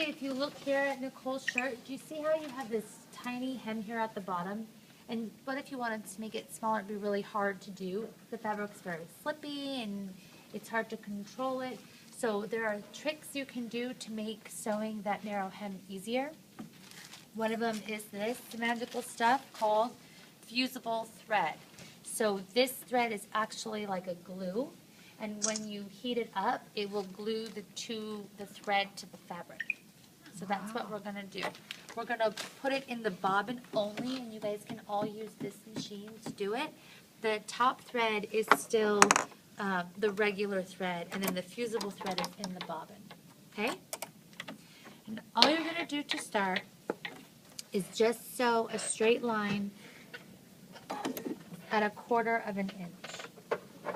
basically, if you look here at Nicole's shirt, do you see how you have this tiny hem here at the bottom? And but if you wanted to make it smaller, it'd be really hard to do. The fabric's very slippy and it's hard to control it. So there are tricks you can do to make sewing that narrow hem easier. One of them is this magical stuff called fusible thread. So this thread is actually like a glue, and when you heat it up, it will glue the thread to the fabric. So that's what we're gonna do. We're gonna put it in the bobbin only, and you guys can all use this machine to do it. The top thread is still the regular thread, and then the fusible thread is in the bobbin, okay? And all you're gonna do to start is just sew a straight line at 1/4 of an inch.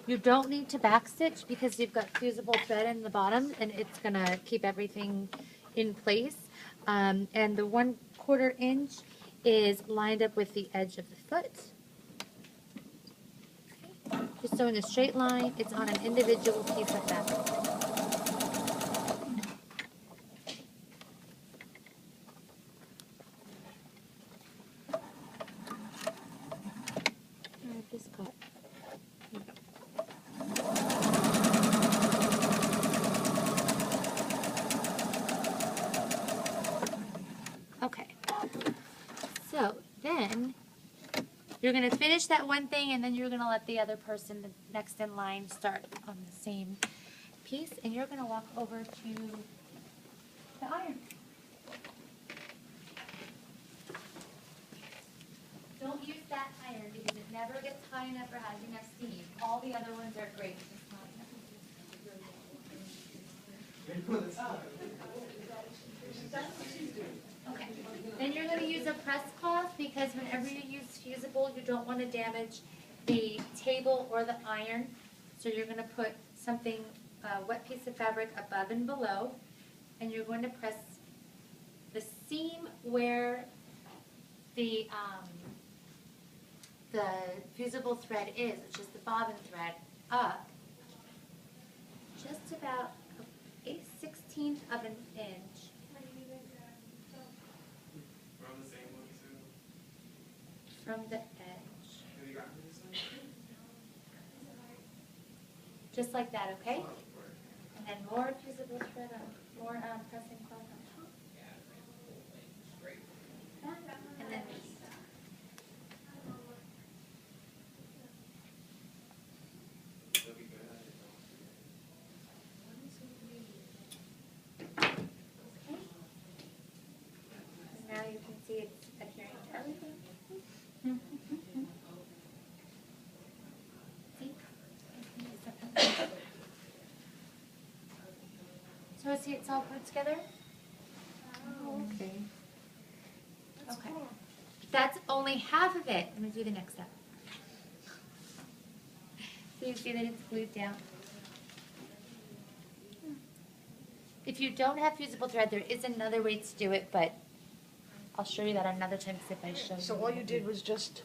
You don't need to backstitch because you've got fusible thread in the bottom and it's gonna keep everything in place. And the 1/4 inch is lined up with the edge of the foot. Just sewing a straight line, it's on an individual piece of fabric. Okay, so then you're going to finish that one thing and then you're going to let the other person, the next in line, start on the same piece, and you're going to walk over to the iron. Don't use that iron because it never gets high enough or has enough steam. All the other ones are great, just not enough. Okay. Then you're going to use a press cloth because whenever you use fusible, you don't want to damage the table or the iron. So you're going to put something, a wet piece of fabric above and below, and you're going to press the seam where the fusible thread is, which is the bobbin thread, up just about 1/16 of an inch. From the edge. Just like that, okay? And then more fusible thread on, more pressing cloth on top. And then now you can see it's adhering to everything. So see it's all put together? Oh, okay. Okay. That's only half of it. I'm going to do the next step. So you see that it's glued down. If you don't have fusible thread, there is another way to do it, but I'll show you that another time if I show you. So all you did was just...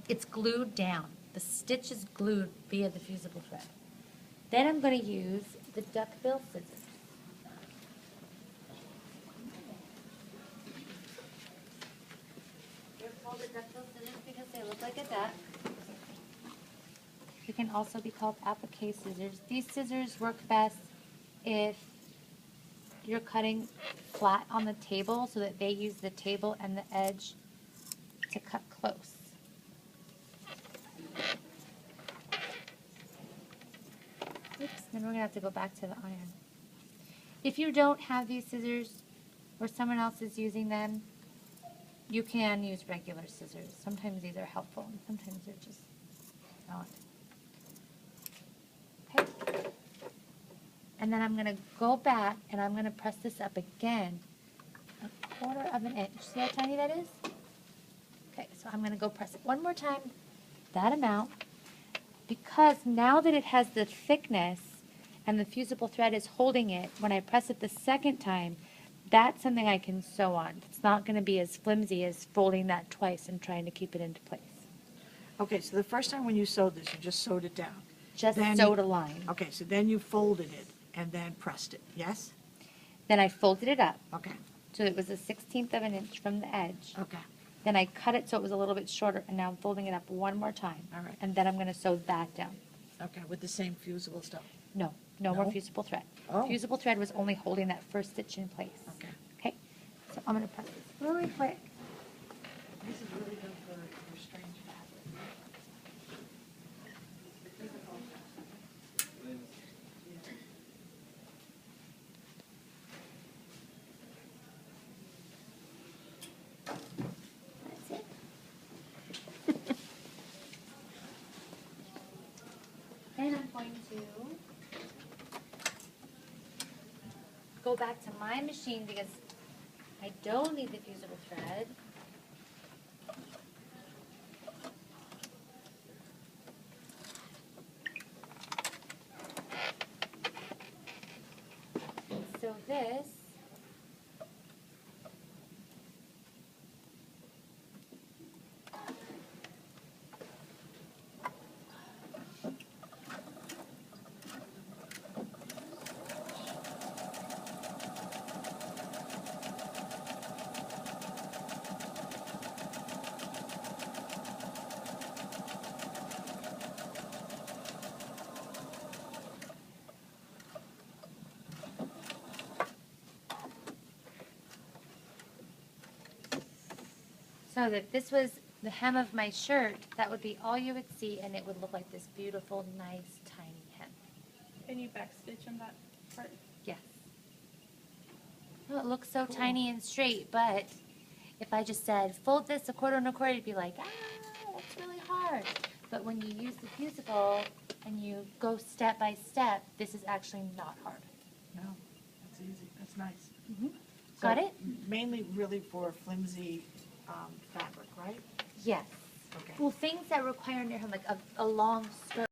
It's glued down. The stitch is glued via the fusible thread. Then I'm going to use the duckbill scissors. They're called the duckbill scissors because they look like a duck. They can also be called applique scissors. These scissors work best if you're cutting flat on the table so that they use the table and the edge to cut close. Oops, then we're going to have to go back to the iron. If you don't have these scissors or someone else is using them, you can use regular scissors. Sometimes these are helpful and sometimes they're just not. Okay. And then I'm going to go back and I'm going to press this up again 1/4 of an inch. See how tiny that is? Okay, so I'm going to go press it one more time, that amount, because now that it has the thickness and the fusible thread is holding it, when I press it the second time, that's something I can sew on. It's not going to be as flimsy as folding that twice and trying to keep it into place. Okay, so the first time when you sewed this, you just sewed it down. Just Then sewed a line. Okay, so then you folded it and then pressed it, yes? Then I folded it up, Okay, so it was a 1/16 of an inch from the edge. okay, Then I cut it so it was a little bit shorter, and now I'm folding it up one more time. all right, And then I'm gonna sew that down. okay, with the same fusible stuff. No, no more No? fusible thread. Oh. Fusible thread was only holding that first stitch in place. Okay. Okay, so I'm gonna press this really quick. This is really good for strange fabric. That's it. And I'm going to go back to my machine because I don't need the fusible thread. So this so that this was the hem of my shirt, that would be all you would see, and it would look like this beautiful, nice, tiny hem. Can you backstitch on that part? Yes. Oh, it looks so tiny and straight, but if I just said, fold this a quarter and a quarter, you'd be like, ah, that's really hard. But when you use the fusible and you go step by step, this is actually not hard. No, that's easy, that's nice. Got So, it? Mainly really for flimsy fabric, right? Yes. Okay. Well, things that require near him, like a long skirt.